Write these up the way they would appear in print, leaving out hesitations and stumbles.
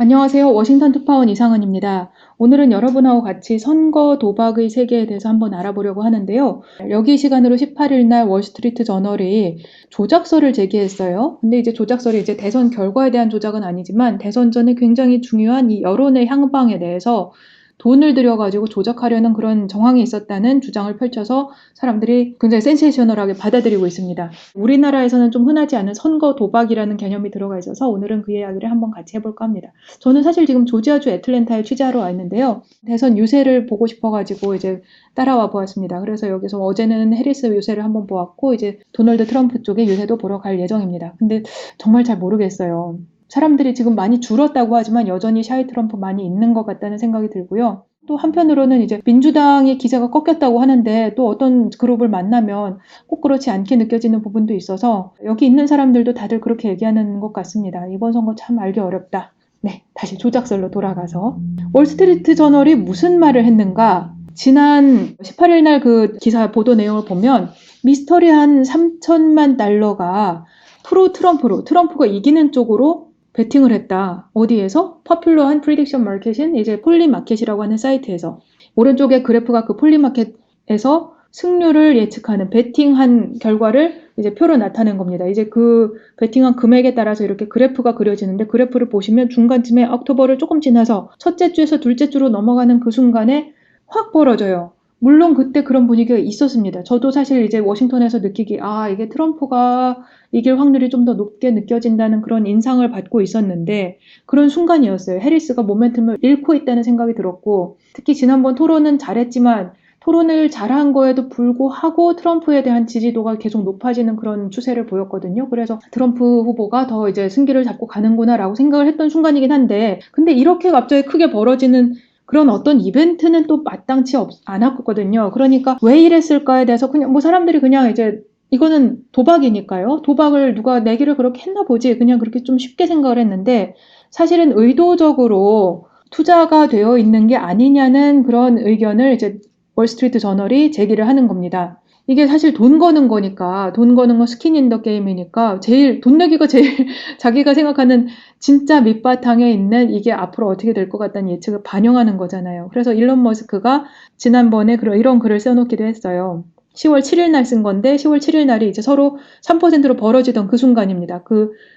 안녕하세요. 워싱턴 특파원 이상은입니다. 오늘은 여러분하고 같이 선거 도박의 세계에 대해서 한번 알아보려고 하는데요. 여기 시간으로 18일 날 월스트리트 저널이 조작설을 제기했어요. 근데 이제 조작설이 이제 대선 결과에 대한 조작은 아니지만 대선 전에 굉장히 중요한 이 여론의 향방에 대해서 돈을 들여가지고 조작하려는 그런 정황이 있었다는 주장을 펼쳐서 사람들이 굉장히 센세이셔널하게 받아들이고 있습니다. 우리나라에서는 좀 흔하지 않은 선거 도박이라는 개념이 들어가 있어서 오늘은 그 이야기를 한번 같이 해볼까 합니다. 저는 사실 지금 조지아주 애틀랜타에 취재하러 와 있는데요. 대선 유세를 보고 싶어가지고 이제 따라와 보았습니다. 그래서 여기서 어제는 해리스 유세를 한번 보았고 이제 도널드 트럼프 쪽의 유세도 보러 갈 예정입니다. 근데 정말 잘 모르겠어요. 사람들이 지금 많이 줄었다고 하지만 여전히 샤이 트럼프 많이 있는 것 같다는 생각이 들고요. 또 한편으로는 이제 민주당의 기세가 꺾였다고 하는데 또 어떤 그룹을 만나면 꼭 그렇지 않게 느껴지는 부분도 있어서 여기 있는 사람들도 다들 그렇게 얘기하는 것 같습니다. 이번 선거 참 알기 어렵다. 네, 다시 조작설로 돌아가서 월스트리트 저널이 무슨 말을 했는가? 지난 18일 날 그 기사 보도 내용을 보면 미스터리한 3천만 달러가 프로 트럼프로 트럼프가 이기는 쪽으로 베팅을 했다. 어디에서? 퍼퓰러한 프리딕션 마켓인 이제 폴리마켓이라고 하는 사이트에서 오른쪽에 그래프가 그 폴리마켓에서 승률을 예측하는 베팅한 결과를 이제 표로 나타낸 겁니다. 이제 그 베팅한 금액에 따라서 이렇게 그래프가 그려지는데 그래프를 보시면 중간쯤에 옥토버를 조금 지나서 첫째 주에서 둘째 주로 넘어가는 그 순간에 확 벌어져요. 물론 그때 그런 분위기가 있었습니다. 저도 사실 이제 워싱턴에서 느끼기 이게 트럼프가 이길 확률이 좀 더 높게 느껴진다는 그런 인상을 받고 있었는데 그런 순간이었어요. 해리스가 모멘텀을 잃고 있다는 생각이 들었고 특히 지난번 토론은 잘했지만 토론을 잘한 거에도 불구하고 트럼프에 대한 지지도가 계속 높아지는 그런 추세를 보였거든요. 그래서 트럼프 후보가 더 이제 승기를 잡고 가는구나라고 생각을 했던 순간이긴 한데 근데 이렇게 갑자기 크게 벌어지는 그런 어떤 이벤트는 또 마땅치 않았거든요. 그러니까 왜 이랬을까에 대해서 그냥 뭐 사람들이 그냥 이제 이거는 도박이니까요. 도박을 누가 내기를 그렇게 했나 보지. 그냥 그렇게 좀 쉽게 생각을 했는데 사실은 의도적으로 투자가 되어 있는 게 아니냐는 그런 의견을 이제 월스트리트 저널이 제기를 하는 겁니다. 이게 사실 돈 거는 거니까 돈 거는 거 스킨 인 더 게임이니까 제일 돈 내기가 제일 자기가 생각하는 진짜 밑바탕에 있는 이게 앞으로 어떻게 될 것 같다는 예측을 반영하는 거잖아요. 그래서 일론 머스크가 지난번에 이런 글을 써놓기도 했어요. 10월 7일 날 쓴 건데 10월 7일 날이 이제 서로 3%로 벌어지던 그 순간입니다.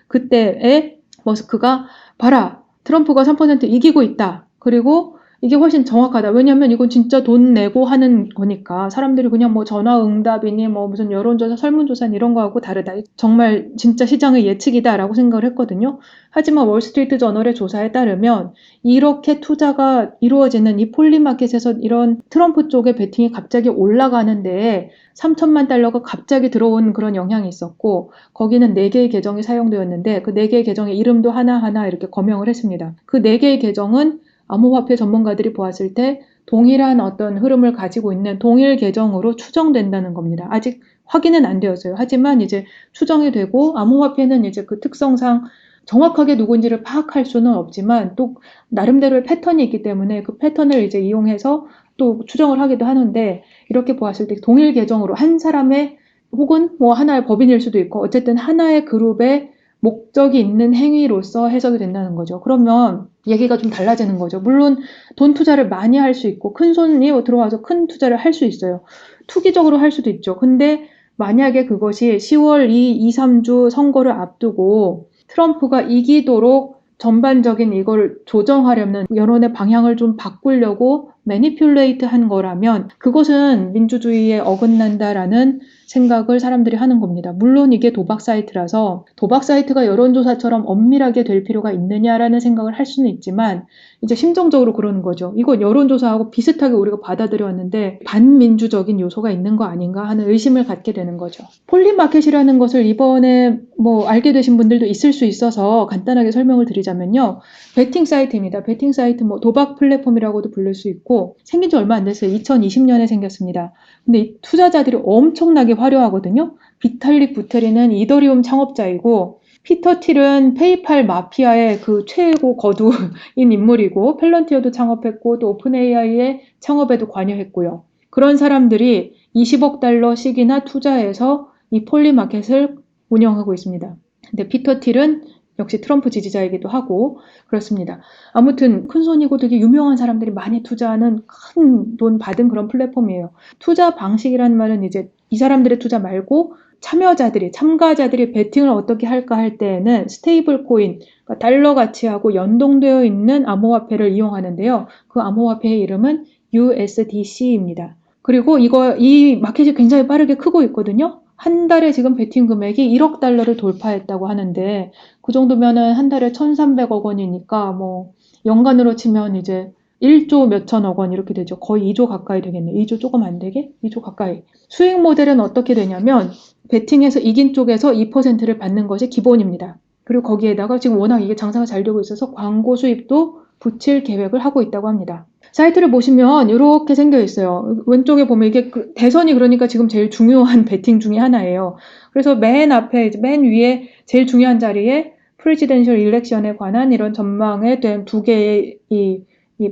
그때에 머스크가 봐라 트럼프가 3% 이기고 있다. 그리고 이게 훨씬 정확하다. 왜냐면 이건 진짜 돈 내고 하는 거니까 사람들이 그냥 뭐 전화응답이니 뭐 무슨 여론조사, 설문조사 이런 거하고 다르다. 정말 진짜 시장의 예측이다라고 생각을 했거든요. 하지만 월스트리트 저널의 조사에 따르면 이렇게 투자가 이루어지는 이 폴리마켓에서 이런 트럼프 쪽의 베팅이 갑자기 올라가는데 3천만 달러가 갑자기 들어온 그런 영향이 있었고 거기는 4개의 계정이 사용되었는데 그 4개의 계정의 이름도 하나하나 이렇게 거명을 했습니다. 그 4개의 계정은 암호화폐 전문가들이 보았을 때 동일한 어떤 흐름을 가지고 있는 동일 계정으로 추정된다는 겁니다. 아직 확인은 안 되었어요. 하지만 이제 추정이 되고 암호화폐는 이제 그 특성상 정확하게 누군지를 파악할 수는 없지만 또 나름대로의 패턴이 있기 때문에 그 패턴을 이제 이용해서 또 추정을 하기도 하는데 이렇게 보았을 때 동일 계정으로 한 사람의 혹은 뭐 하나의 법인일 수도 있고 어쨌든 하나의 그룹의 목적이 있는 행위로서 해석이 된다는 거죠. 그러면 얘기가 좀 달라지는 거죠. 물론 돈 투자를 많이 할 수 있고 큰 손이 들어와서 큰 투자를 할 수 있어요. 투기적으로 할 수도 있죠. 근데 만약에 그것이 10월 2, 3주 선거를 앞두고 트럼프가 이기도록 전반적인 이걸 조정하려는 여론의 방향을 좀 바꾸려고 매니퓰레이트 한 거라면 그것은 민주주의에 어긋난다라는 생각을 사람들이 하는 겁니다. 물론 이게 도박 사이트라서 도박 사이트가 여론조사처럼 엄밀하게 될 필요가 있느냐라는 생각을 할 수는 있지만 이제 심정적으로 그러는 거죠. 이거 여론조사하고 비슷하게 우리가 받아들였는데 반민주적인 요소가 있는 거 아닌가 하는 의심을 갖게 되는 거죠. 폴리마켓이라는 것을 이번에 뭐 알게 되신 분들도 있을 수 있어서 간단하게 설명을 드리자면요. 베팅 사이트입니다. 베팅 사이트 뭐 도박 플랫폼이라고도 부를 수 있고 생긴 지 얼마 안 됐어요. 2020년에 생겼습니다. 근데 이 투자자들이 엄청나게 화려하거든요. 비탈릭 부테린은 이더리움 창업자이고 피터 틸은 페이팔 마피아의 그 최고 거두인 인물이고 펠런티어도 창업했고 또 오픈 AI의 창업에도 관여했고요. 그런 사람들이 20억 달러씩이나 투자해서 이 폴리마켓을 운영하고 있습니다. 근데 피터 틸은 역시 트럼프 지지자이기도 하고 그렇습니다. 아무튼 큰손이고 되게 유명한 사람들이 많이 투자하는 큰 돈 받은 그런 플랫폼이에요. 투자 방식이라는 말은 이제 이 사람들의 투자 말고 참가자들이 베팅을 어떻게 할까 할 때에는 스테이블 코인, 그러니까 달러 가치하고 연동되어 있는 암호화폐를 이용하는데요. 그 암호화폐의 이름은 USDC입니다. 그리고 이 마켓이 굉장히 빠르게 크고 있거든요. 한 달에 지금 베팅 금액이 1억 달러를 돌파했다고 하는데 그 정도면은 한 달에 1,300억 원이니까 뭐 연간으로 치면 이제 1조 몇천억 원 이렇게 되죠. 거의 2조 가까이 되겠네. 2조 조금 안 되게? 2조 가까이. 수익 모델은 어떻게 되냐면 베팅에서 이긴 쪽에서 2%를 받는 것이 기본입니다. 그리고 거기에다가 지금 워낙 이게 장사가 잘 되고 있어서 광고 수입도 붙일 계획을 하고 있다고 합니다. 사이트를 보시면 이렇게 생겨 있어요. 왼쪽에 보면 이게 대선이 그러니까 지금 제일 중요한 베팅 중에 하나예요. 그래서 맨 앞에, 맨 위에 제일 중요한 자리에 프레지던셜 일렉션에 관한 이런 전망에 대한 두 개의 이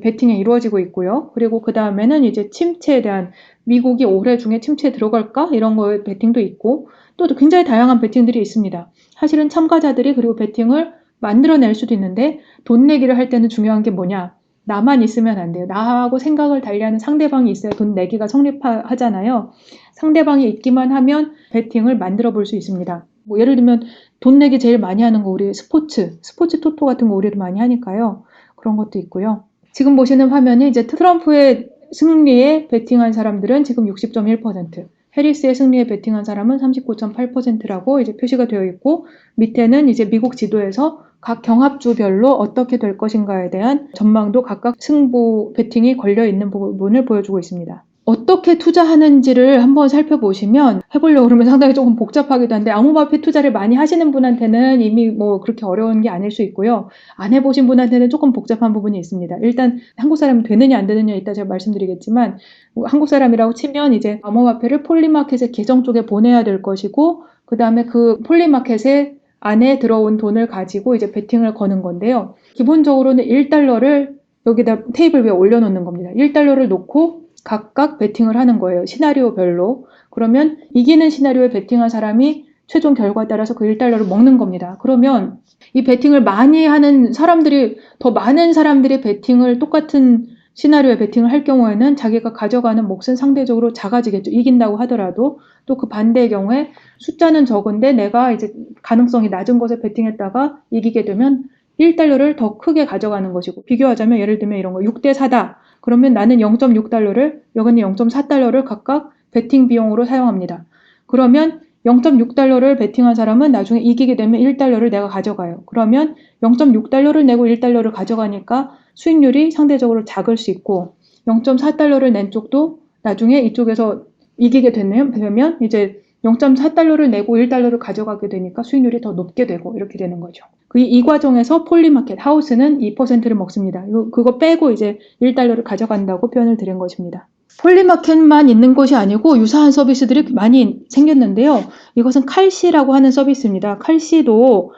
베팅이 이루어지고 있고요. 그리고 그 다음에는 이제 침체에 대한 미국이 올해 중에 침체에 들어갈까? 이런 거에 베팅도 있고 또 굉장히 다양한 베팅들이 있습니다. 사실은 참가자들이 그리고 베팅을 만들어낼 수도 있는데 돈 내기를 할 때는 중요한 게 뭐냐? 나만 있으면 안 돼요. 나하고 생각을 달리하는 상대방이 있어야 돈 내기가 성립하잖아요. 상대방이 있기만 하면 베팅을 만들어 볼 수 있습니다. 뭐 예를 들면 돈 내기 제일 많이 하는 거 우리 스포츠 토토 같은 거 우리도 많이 하니까요. 그런 것도 있고요. 지금 보시는 화면이 이제 트럼프의 승리에 베팅한 사람들은 지금 60.1%, 해리스의 승리에 베팅한 사람은 39.8%라고 이제 표시가 되어 있고 밑에는 이제 미국 지도에서 각 경합주별로 어떻게 될 것인가에 대한 전망도 각각 승부 베팅이 걸려 있는 부분을 보여주고 있습니다. 어떻게 투자하는지를 한번 살펴보시면 해보려고 그러면 상당히 조금 복잡하기도 한데 암호화폐 투자를 많이 하시는 분한테는 이미 뭐 그렇게 어려운 게 아닐 수 있고요. 안 해보신 분한테는 조금 복잡한 부분이 있습니다. 일단 한국 사람이 되느냐 안 되느냐 이따 제가 말씀드리겠지만 한국 사람이라고 치면 이제 암호화폐를 폴리마켓의 계정 쪽에 보내야 될 것이고 그 다음에 그 폴리마켓에 안에 들어온 돈을 가지고 이제 베팅을 거는 건데요. 기본적으로는 1달러를 여기다 테이블 위에 올려놓는 겁니다. 1달러를 놓고 각각 베팅을 하는 거예요. 시나리오별로. 그러면 이기는 시나리오에 베팅한 사람이 최종 결과에 따라서 그 1달러를 먹는 겁니다. 그러면 이 베팅을 많이 하는 사람들이 더 많은 사람들이 베팅을 똑같은 시나리오에 베팅을 할 경우에는 자기가 가져가는 몫은 상대적으로 작아지겠죠. 이긴다고 하더라도 또 그 반대의 경우에 숫자는 적은데 내가 이제 가능성이 낮은 것에 베팅했다가 이기게 되면 1달러를 더 크게 가져가는 것이고 비교하자면 예를 들면 이런 거 6대 4다. 그러면 나는 0.6달러를 여기는 0.4달러를 각각 베팅 비용으로 사용합니다. 그러면 0.6달러를 베팅한 사람은 나중에 이기게 되면 1달러를 내가 가져가요. 그러면 0.6달러를 내고 1달러를 가져가니까 수익률이 상대적으로 작을 수 있고 0.4달러를 낸 쪽도 나중에 이쪽에서 이기게 되면 이제 0.4달러를 내고 1달러를 가져가게 되니까 수익률이 더 높게 되고 이렇게 되는 거죠. 이 과정에서 폴리마켓 하우스는 2%를 먹습니다. 그거 빼고 이제 1달러를 가져간다고 표현을 드린 것입니다. 폴리마켓만 있는 것이 아니고 유사한 서비스들이 많이 생겼는데요. 이것은 칼시라고 하는 서비스입니다. 칼시도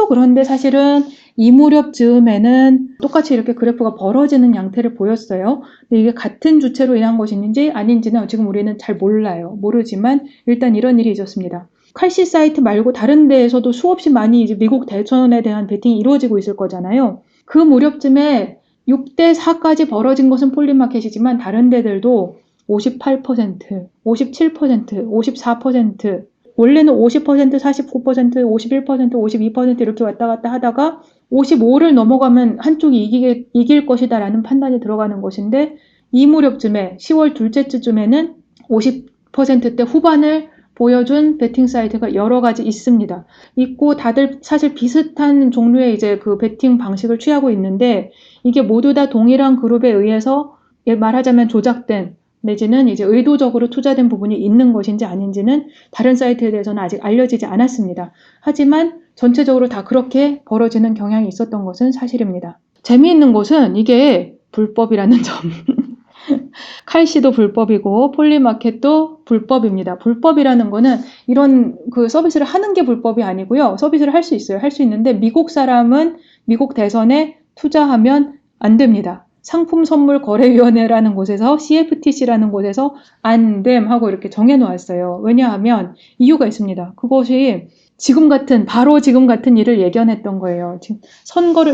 그런데 사실은 이 무렵 즈음에는 똑같이 이렇게 그래프가 벌어지는 양태를 보였어요. 근데 이게 같은 주체로 인한 것인지 아닌지는 지금 우리는 잘 모르지만 일단 이런 일이 있었습니다. 칼시 사이트 말고 다른 데에서도 수없이 많이 이제 미국 대선에 대한 베팅이 이루어지고 있을 거잖아요. 그 무렵쯤에 6대 4까지 벌어진 것은 폴리마켓이지만 다른 데들도 58%, 57%, 54%, 원래는 50%, 49%, 51%, 52% 이렇게 왔다 갔다 하다가 55를 넘어가면 한쪽이 이길 것이다라는 판단이 들어가는 것인데 이 무렵쯤에 10월 둘째 주쯤에는 50%대 후반을 보여준 베팅 사이트가 여러 가지 있습니다. 있고 다들 사실 비슷한 종류의 이제 그 베팅 방식을 취하고 있는데 이게 모두 다 동일한 그룹에 의해서 말하자면 조작된 내지는 이제 의도적으로 투자된 부분이 있는 것인지 아닌지는 다른 사이트에 대해서는 아직 알려지지 않았습니다. 하지만 전체적으로 다 그렇게 벌어지는 경향이 있었던 것은 사실입니다. 재미있는 것은 이게 불법이라는 점. 칼시도 불법이고 폴리마켓도 불법입니다. 불법이라는 거는 이런 그 서비스를 하는 게 불법이 아니고요. 서비스를 할 수 있어요. 할 수 있는데 미국 사람은 미국 대선에 투자하면 안 됩니다. 상품선물거래위원회라는 곳에서 CFTC라는 곳에서 안 됨 하고 이렇게 정해놓았어요. 왜냐하면 이유가 있습니다. 그것이 바로 지금 같은 일을 예견했던 거예요. 지금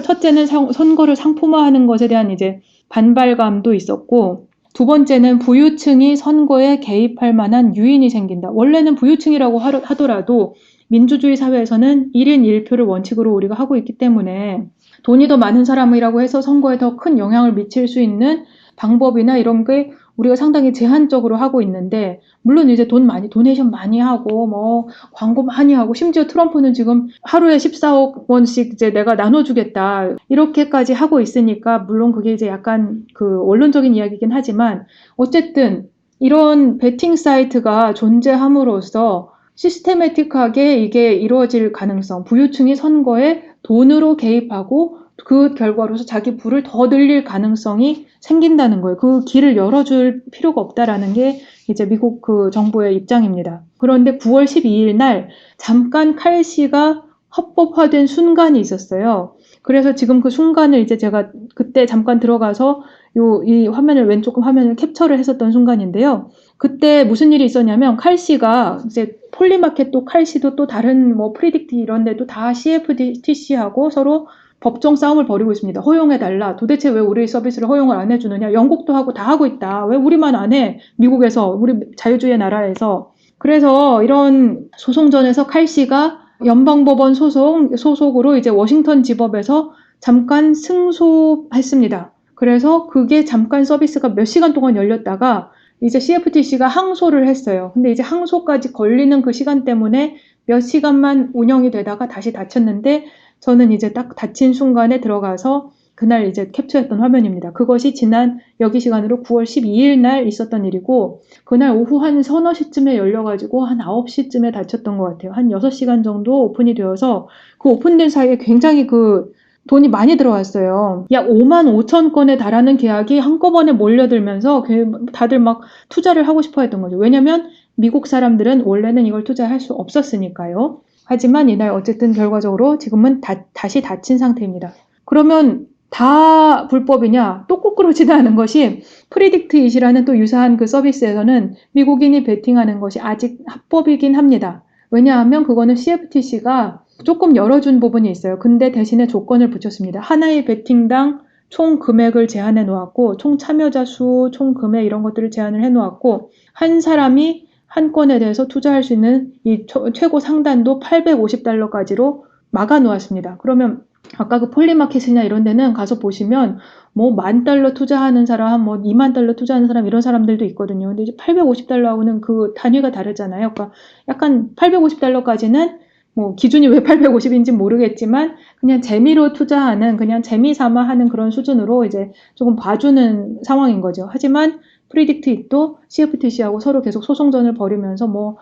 첫째는 선거를 상품화하는 것에 대한 이제 반발감도 있었고, 두 번째는 부유층이 선거에 개입할 만한 유인이 생긴다. 원래는 부유층이라고 하더라도 민주주의 사회에서는 1인 1표를 원칙으로 우리가 하고 있기 때문에 돈이 더 많은 사람이라고 해서 선거에 더 큰 영향을 미칠 수 있는 방법이나 이런 게 우리가 상당히 제한적으로 하고 있는데, 물론 이제 도네이션 많이 하고, 뭐, 광고 많이 하고, 심지어 트럼프는 지금 하루에 14억 원씩 이제 내가 나눠주겠다. 이렇게까지 하고 있으니까, 물론 그게 이제 약간 그 원론적인 이야기긴 하지만, 어쨌든 이런 베팅 사이트가 존재함으로써 시스테매틱하게 이게 이루어질 가능성, 부유층이 선거에 돈으로 개입하고 그 결과로서 자기 부를 더 늘릴 가능성이 생긴다는 거예요. 그 길을 열어줄 필요가 없다라는 게 이제 미국 그 정부의 입장입니다. 그런데 9월 12일 날 잠깐 칼시가 합법화된 순간이 있었어요. 그래서 지금 그 순간을 이제 제가 그때 잠깐 들어가서 이 왼쪽 화면을 캡처를 했었던 순간인데요. 그때 무슨 일이 있었냐면 칼시가 이제 폴리마켓도 칼시도 또 다른 뭐 프리딕트 이런 데도 다 CFTC하고 서로 법정 싸움을 벌이고 있습니다. 허용해달라. 도대체 왜 우리 서비스를 허용을 안 해주느냐. 영국도 하고 다 하고 있다. 왜 우리만 안 해? 미국에서, 우리 자유주의 나라에서. 그래서 이런 소송전에서 칼시가 연방법원 소속으로 이제 워싱턴 지법에서 잠깐 승소했습니다. 그래서 그게 잠깐 서비스가 몇 시간 동안 열렸다가 이제 CFTC가 항소를 했어요. 근데 이제 항소까지 걸리는 그 시간 때문에 몇 시간만 운영이 되다가 다시 닫혔는데, 저는 이제 딱 닫힌 순간에 들어가서 그날 이제 캡처했던 화면입니다. 그것이 지난 여기 시간으로 9월 12일 날 있었던 일이고, 그날 오후 한 서너 시쯤에 열려가지고 한 9시쯤에 닫혔던 것 같아요. 한 6시간 정도 오픈이 되어서 그 오픈된 사이에 굉장히 그 돈이 많이 들어왔어요. 약 5만 5천 건에 달하는 계약이 한꺼번에 몰려들면서 다들 막 투자를 하고 싶어 했던 거죠. 왜냐면 미국 사람들은 원래는 이걸 투자할 수 없었으니까요. 하지만 이날 어쨌든 결과적으로 지금은 다시 닫힌 상태입니다. 그러면 다 불법이냐? 또 꼭 그러지도 않은 것이, 프리딕트잇이라는 또 유사한 그 서비스에서는 미국인이 베팅하는 것이 아직 합법이긴 합니다. 왜냐하면 그거는 CFTC가 조금 열어준 부분이 있어요. 근데 대신에 조건을 붙였습니다. 하나의 베팅당 총 금액을 제한해 놓았고, 총 참여자 수, 총 금액 이런 것들을 제한을 해 놓았고, 한 사람이 한 건에 대해서 투자할 수 있는 이 최고 상단도 $850까지로 막아 놓았습니다. 그러면 아까 그 폴리마켓이나 이런 데는 가서 보시면 뭐 $10,000 투자하는 사람, 뭐 $20,000 투자하는 사람 이런 사람들도 있거든요. 근데 이제 $850하고는 그 단위가 다르잖아요. 그러니까 약간 $850까지는 뭐 기준이 왜 850인지 모르겠지만 그냥 재미로 투자하는, 그냥 재미 삼아 하는 그런 수준으로 이제 조금 봐주는 상황인 거죠. 하지만 프리딕트잇도 CFTC하고 서로 계속 소송전을 벌이면서 뭐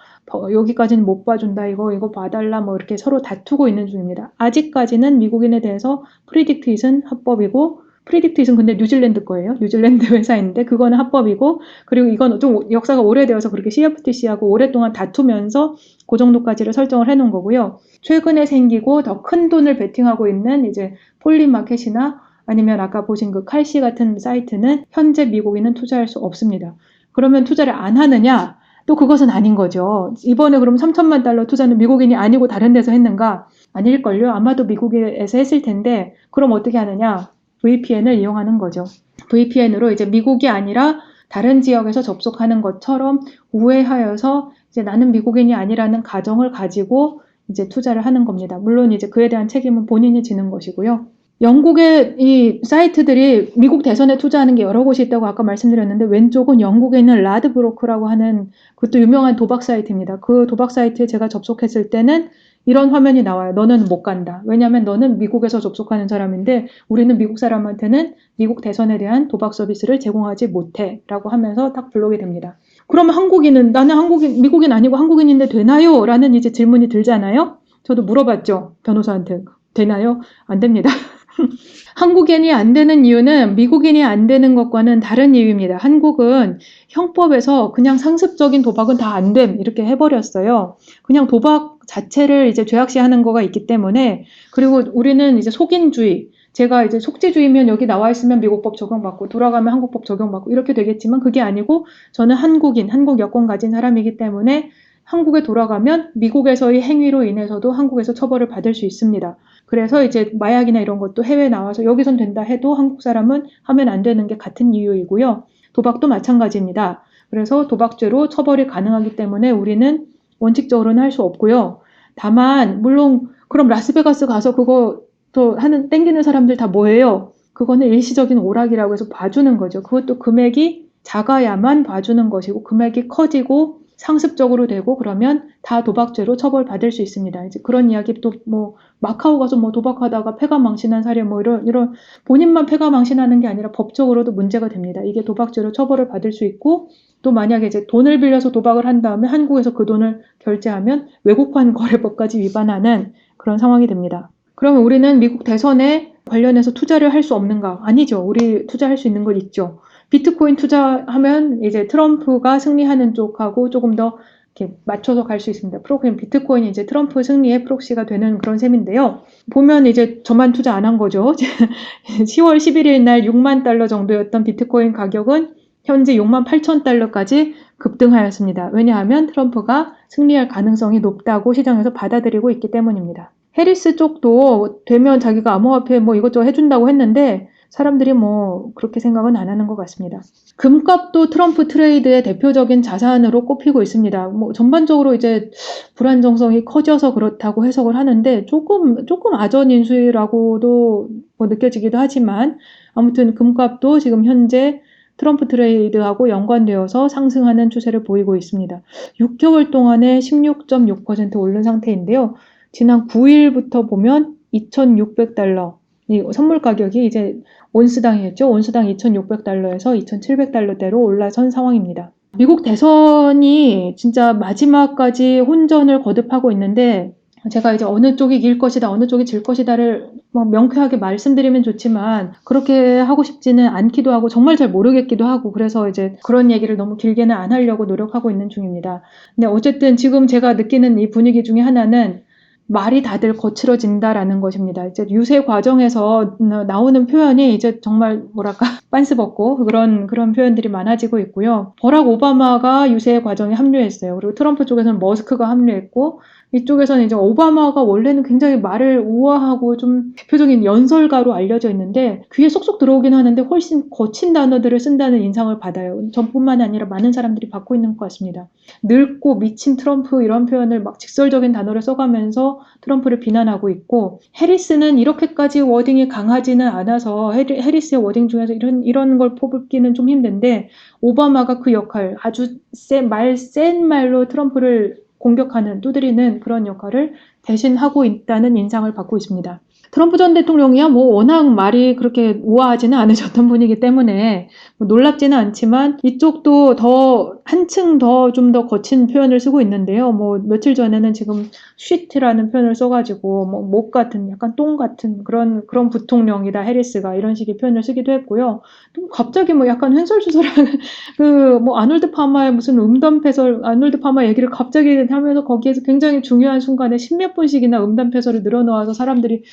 여기까지는 못 봐준다, 이거 봐달라, 뭐 이렇게 서로 다투고 있는 중입니다. 아직까지는 미국인에 대해서 프리딕트잇은 합법이고, 프리딕트잇은 근데 뉴질랜드 거예요. 뉴질랜드 회사인데 그거는 합법이고, 그리고 이건 좀 역사가 오래되어서 그렇게 CFTC하고 오랫동안 다투면서 그 정도까지를 설정을 해놓은 거고요. 최근에 생기고 더 큰 돈을 베팅하고 있는 이제 폴리마켓이나 아니면 아까 보신 그 칼시 같은 사이트는 현재 미국인은 투자할 수 없습니다. 그러면 투자를 안 하느냐? 또 그것은 아닌 거죠. 이번에 그럼 $3,000만 투자는 미국인이 아니고 다른 데서 했는가? 아닐걸요. 아마도 미국에서 했을 텐데, 그럼 어떻게 하느냐? VPN을 이용하는 거죠. VPN으로 이제 미국이 아니라 다른 지역에서 접속하는 것처럼 우회하여서 이제 나는 미국인이 아니라는 가정을 가지고 이제 투자를 하는 겁니다. 물론 이제 그에 대한 책임은 본인이 지는 것이고요. 영국의 이 사이트들이 미국 대선에 투자하는 게 여러 곳이 있다고 아까 말씀드렸는데, 왼쪽은 영국에 있는 라드브로크라고 하는 그것도 유명한 도박 사이트입니다. 그 도박 사이트에 제가 접속했을 때는 이런 화면이 나와요. 너는 못 간다. 왜냐하면 너는 미국에서 접속하는 사람인데 우리는 미국 사람한테는 미국 대선에 대한 도박 서비스를 제공하지 못해 라고 하면서 딱 블록이 됩니다. 그러면 나는 미국인 아니고 한국인인데 되나요? 라는 이제 질문이 들잖아요. 저도 물어봤죠. 변호사한테. 되나요? 안 됩니다. 한국인이 안 되는 이유는 미국인이 안 되는 것과는 다른 이유입니다. 한국은 형법에서 그냥 상습적인 도박은 다 안 됨 이렇게 해버렸어요. 그냥 도박 자체를 이제 죄악시하는 거가 있기 때문에. 그리고 우리는 이제 속인주의, 제가 이제 속지주의면 여기 나와 있으면 미국법 적용받고 돌아가면 한국법 적용받고 이렇게 되겠지만 그게 아니고, 저는 한국 여권 가진 사람이기 때문에 한국에 돌아가면 미국에서의 행위로 인해서도 한국에서 처벌을 받을 수 있습니다. 그래서 이제 마약이나 이런 것도 해외에 나와서 여기선 된다 해도 한국 사람은 하면 안 되는 게 같은 이유이고요. 도박도 마찬가지입니다. 그래서 도박죄로 처벌이 가능하기 때문에 우리는 원칙적으로는 할 수 없고요. 다만 물론 그럼 라스베가스 가서 그거 또 하는 땡기는 사람들 다 뭐예요? 그거는 일시적인 오락이라고 해서 봐주는 거죠. 그것도 금액이 작아야만 봐주는 것이고 금액이 커지고 상습적으로 되고 그러면 다 도박죄로 처벌받을 수 있습니다. 이제 그런 이야기 또 뭐 마카오 가서 뭐 도박하다가 패가 망신한 사례 뭐 이런 본인만 패가 망신하는 게 아니라 법적으로도 문제가 됩니다. 이게 도박죄로 처벌을 받을 수 있고 또 만약에 이제 돈을 빌려서 도박을 한 다음에 한국에서 그 돈을 결제하면 외국환 거래법까지 위반하는 그런 상황이 됩니다. 그러면 우리는 미국 대선에 관련해서 투자를 할 수 없는가? 아니죠. 우리 투자할 수 있는 것 있죠. 비트코인 투자하면 이제 트럼프가 승리하는 쪽하고 조금 더 이렇게 맞춰서 갈 수 있습니다. 비트코인이 이제 트럼프 승리의 프록시가 되는 그런 셈인데요. 보면 이제 저만 투자 안 한 거죠. 10월 11일 날 6만 달러 정도였던 비트코인 가격은 현재 6만 8천 달러까지 급등하였습니다. 왜냐하면 트럼프가 승리할 가능성이 높다고 시장에서 받아들이고 있기 때문입니다. 해리스 쪽도 되면 자기가 암호화폐 뭐 이것저것 해준다고 했는데 사람들이 뭐 그렇게 생각은 안 하는 것 같습니다. 금값도 트럼프 트레이드의 대표적인 자산으로 꼽히고 있습니다. 뭐 전반적으로 이제 불안정성이 커져서 그렇다고 해석을 하는데 조금 아전 인수라고도 뭐 느껴지기도 하지만 아무튼 금값도 지금 현재 트럼프 트레이드하고 연관되어서 상승하는 추세를 보이고 있습니다. 6개월 동안에 16.6% 오른 상태인데요. 지난 9일부터 보면 2,600달러, 이 선물 가격이 이제 온스당이었죠. 온스당 2,600달러에서 2,700달러대로 올라선 상황입니다. 미국 대선이 진짜 마지막까지 혼전을 거듭하고 있는데 제가 이제 어느 쪽이 이길 것이다, 어느 쪽이 질 것이다를 뭐 명쾌하게 말씀드리면 좋지만 그렇게 하고 싶지는 않기도 하고 정말 잘 모르겠기도 하고 그래서 이제 그런 얘기를 너무 길게는 안 하려고 노력하고 있는 중입니다. 근데 어쨌든 지금 제가 느끼는 이 분위기 중에 하나는 말이 다들 거칠어진다라는 것입니다. 이제 유세 과정에서 나오는 표현이 이제 정말 뭐랄까 빤스 벗고 그런 표현들이 많아지고 있고요. 버락 오바마가 유세 과정에 합류했어요. 그리고 트럼프 쪽에서는 머스크가 합류했고 이쪽에서는 이제 오바마가 원래는 굉장히 말을 우아하고 좀 대표적인 연설가로 알려져 있는데 귀에 쏙쏙 들어오긴 하는데 훨씬 거친 단어들을 쓴다는 인상을 받아요. 저뿐만 아니라 많은 사람들이 받고 있는 것 같습니다. 늙고 미친 트럼프 이런 표현을 막 직설적인 단어를 써가면서 트럼프를 비난하고 있고 해리스는 이렇게까지 워딩이 강하지는 않아서 해리스의 워딩 중에서 이런 걸 뽑기는 좀 힘든데 오바마가 그 역할 아주 센 말로 트럼프를 공격하는 두드리는 그런 역할을 대신하고 있다는 인상을 받고 있습니다. 트럼프 전 대통령이야 뭐 워낙 말이 그렇게 우아하지는 않으셨던 분이기 때문에 뭐 놀랍지는 않지만 이쪽도 더 한층 더 좀 더 거친 표현을 쓰고 있는데요. 뭐 며칠 전에는 지금 쉿이라는 표현을 써가지고 뭐 목 같은 약간 똥 같은 그런 부통령이다 해리스가 이런 식의 표현을 쓰기도 했고요. 또 갑자기 뭐 약간 횡설수설한 그 뭐 아놀드 파마의 무슨 음담패설 아놀드 파마 얘기를 갑자기 하면서 거기에서 굉장히 중요한 순간에 십몇 분씩이나 음담패설을 늘어놓아서 사람들이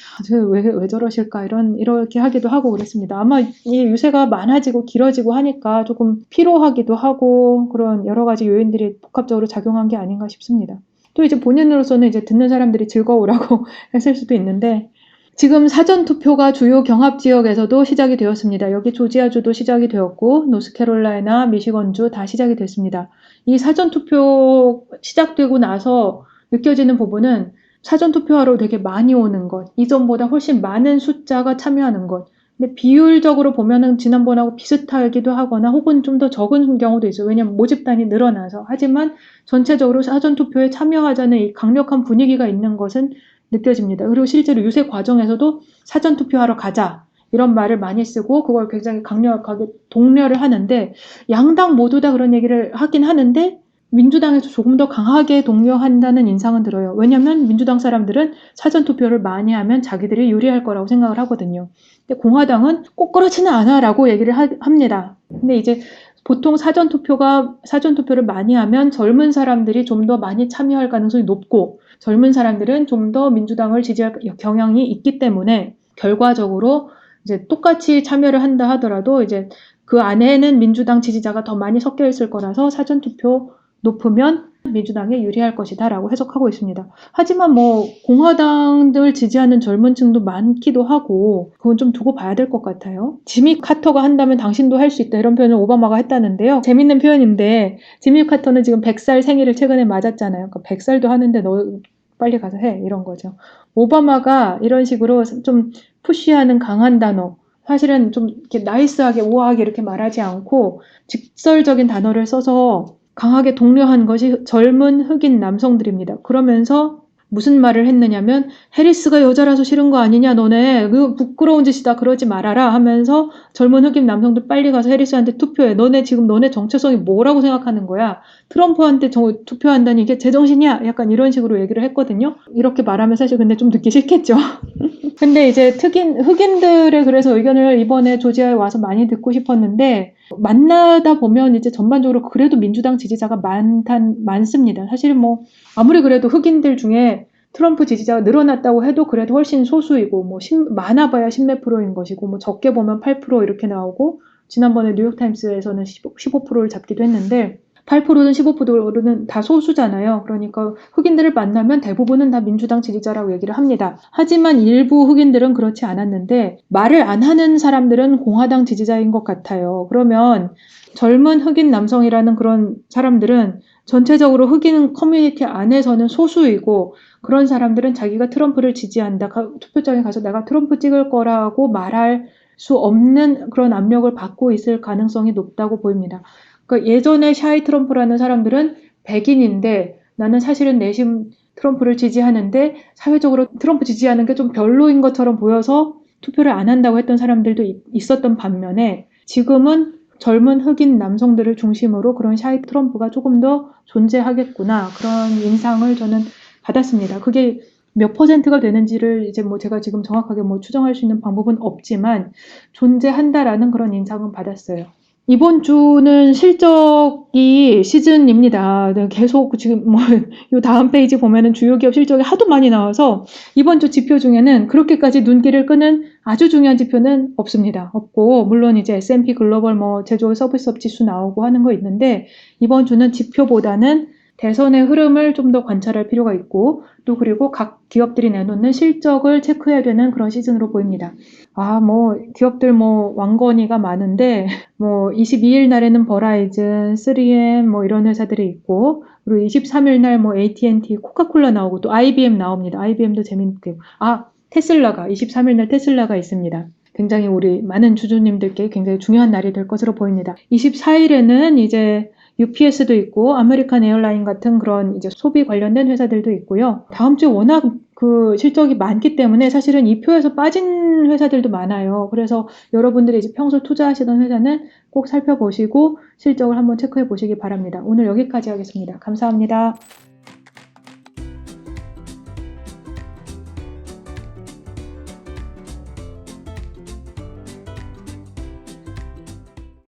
왜 저러실까 이렇게 하기도 하고 그랬습니다. 아마 이 유세가 많아지고 길어지고 하니까 조금 피로하기도 하고 그런 여러 가지 요인들이 복합적으로 작용한 게 아닌가 싶습니다. 또 이제 본인으로서는 이제 듣는 사람들이 즐거우라고 했을 수도 있는데 지금 사전투표가 주요 경합지역에서도 시작이 되었습니다. 여기 조지아주도 시작이 되었고 노스캐롤라이나, 미시건주 다 시작이 됐습니다. 이 사전투표 시작되고 나서 느껴지는 부분은 사전투표하러 되게 많이 오는 것, 이전보다 훨씬 많은 숫자가 참여하는 것. 근데 비율적으로 보면은 지난번하고 비슷하기도 하거나 혹은 좀 더 적은 경우도 있어요. 왜냐하면 모집단이 늘어나서. 하지만 전체적으로 사전투표에 참여하자는 이 강력한 분위기가 있는 것은 느껴집니다. 그리고 실제로 유세 과정에서도 사전투표하러 가자. 이런 말을 많이 쓰고 그걸 굉장히 강력하게 독려를 하는데 양당 모두 다 그런 얘기를 하긴 하는데 민주당에서 조금 더 강하게 독려한다는 인상은 들어요. 왜냐하면 민주당 사람들은 사전투표를 많이 하면 자기들이 유리할 거라고 생각을 하거든요. 근데 공화당은 꼭 그렇지는 않아라고 얘기를 합니다. 근데 이제 보통 사전투표를 많이 하면 젊은 사람들이 좀 더 많이 참여할 가능성이 높고 젊은 사람들은 좀 더 민주당을 지지할 경향이 있기 때문에 결과적으로 이제 똑같이 참여를 한다 하더라도 이제 그 안에는 민주당 지지자가 더 많이 섞여 있을 거라서 사전투표 높으면 민주당에 유리할 것이다라고 해석하고 있습니다. 하지만 뭐 공화당을 지지하는 젊은 층도 많기도 하고 그건 좀 두고 봐야 될 것 같아요. 지미 카터가 한다면 당신도 할 수 있다 이런 표현을 오바마가 했다는데요. 재밌는 표현인데 지미 카터는 지금 100살 생일을 최근에 맞았잖아요. 그러니까 100살도 하는데 너 빨리 가서 해 이런 거죠. 오바마가 이런 식으로 좀 푸시하는 강한 단어 사실은 좀 이렇게 나이스하게 우아하게 이렇게 말하지 않고 직설적인 단어를 써서 강하게 독려한 것이 젊은 흑인 남성들입니다. 그러면서 무슨 말을 했느냐면 해리스가 여자라서 싫은 거 아니냐 너네 그거 부끄러운 짓이다 그러지 말아라 하면서 젊은 흑인 남성들 빨리 가서 해리스한테 투표해. 너네 지금 너네 정체성이 뭐라고 생각하는 거야. 트럼프한테 투표한다니 이게 제정신이야. 약간 이런 식으로 얘기를 했거든요. 이렇게 말하면 사실 근데 좀 듣기 싫겠죠. 근데 이제 흑인들의 그래서 의견을 이번에 조지아에 와서 많이 듣고 싶었는데 만나다 보면 이제 전반적으로 그래도 민주당 지지자가 많습니다. 사실은 뭐 아무리 그래도 흑인들 중에 트럼프 지지자가 늘어났다고 해도 그래도 훨씬 소수이고 뭐 많아봐야 10몇 프로인 것이고 뭐 적게 보면 8% 이렇게 나오고 지난번에 뉴욕타임스에서는 15%를 잡기도 했는데 8%든 15%든 다 소수잖아요. 그러니까 흑인들을 만나면 대부분은 다 민주당 지지자라고 얘기를 합니다. 하지만 일부 흑인들은 그렇지 않았는데 말을 안 하는 사람들은 공화당 지지자인 것 같아요. 그러면 젊은 흑인 남성이라는 그런 사람들은 전체적으로 흑인 커뮤니티 안에서는 소수이고 그런 사람들은 자기가 트럼프를 지지한다. 투표장에 가서 내가 트럼프 찍을 거라고 말할 수 없는 그런 압력을 받고 있을 가능성이 높다고 보입니다. 그러니까 예전에 샤이 트럼프라는 사람들은 백인인데 나는 사실은 내심 트럼프를 지지하는데 사회적으로 트럼프 지지하는 게 좀 별로인 것처럼 보여서 투표를 안 한다고 했던 사람들도 있었던 반면에 지금은 젊은 흑인 남성들을 중심으로 그런 샤이 트럼프가 조금 더 존재하겠구나 그런 인상을 저는 받았습니다. 그게 몇 퍼센트가 되는지를 이제 뭐 제가 지금 정확하게 뭐 추정할 수 있는 방법은 없지만 존재한다라는 그런 인상은 받았어요. 이번 주는 실적이 시즌입니다. 계속 지금 뭐 요 다음 페이지 보면은 주요 기업 실적이 하도 많이 나와서 이번 주 지표 중에는 그렇게까지 눈길을 끄는 아주 중요한 지표는 없습니다. 없고 물론 이제 S&P 글로벌 뭐 제조 서비스업 지수 나오고 하는 거 있는데 이번 주는 지표보다는 대선의 흐름을 좀 더 관찰할 필요가 있고 또 그리고 각 기업들이 내놓는 실적을 체크해야 되는 그런 시즌으로 보입니다. 뭐 기업들 뭐 왕건이가 많은데 뭐 22일 날에는 버라이즌, 3M 뭐 이런 회사들이 있고 그리고 23일 날 뭐 AT&T, 코카콜라 나오고 또 IBM 나옵니다. IBM도 재밌고 테슬라가 23일 날 테슬라가 있습니다. 굉장히 우리 많은 주주님들께 굉장히 중요한 날이 될 것으로 보입니다. 24일에는 이제 UPS도 있고 아메리칸 에어라인 같은 그런 이제 소비 관련된 회사들도 있고요. 다음 주에 워낙 그 실적이 많기 때문에 사실은 이 표에서 빠진 회사들도 많아요. 그래서 여러분들이 이제 평소 투자하시던 회사는 꼭 살펴보시고 실적을 한번 체크해 보시기 바랍니다. 오늘 여기까지 하겠습니다. 감사합니다.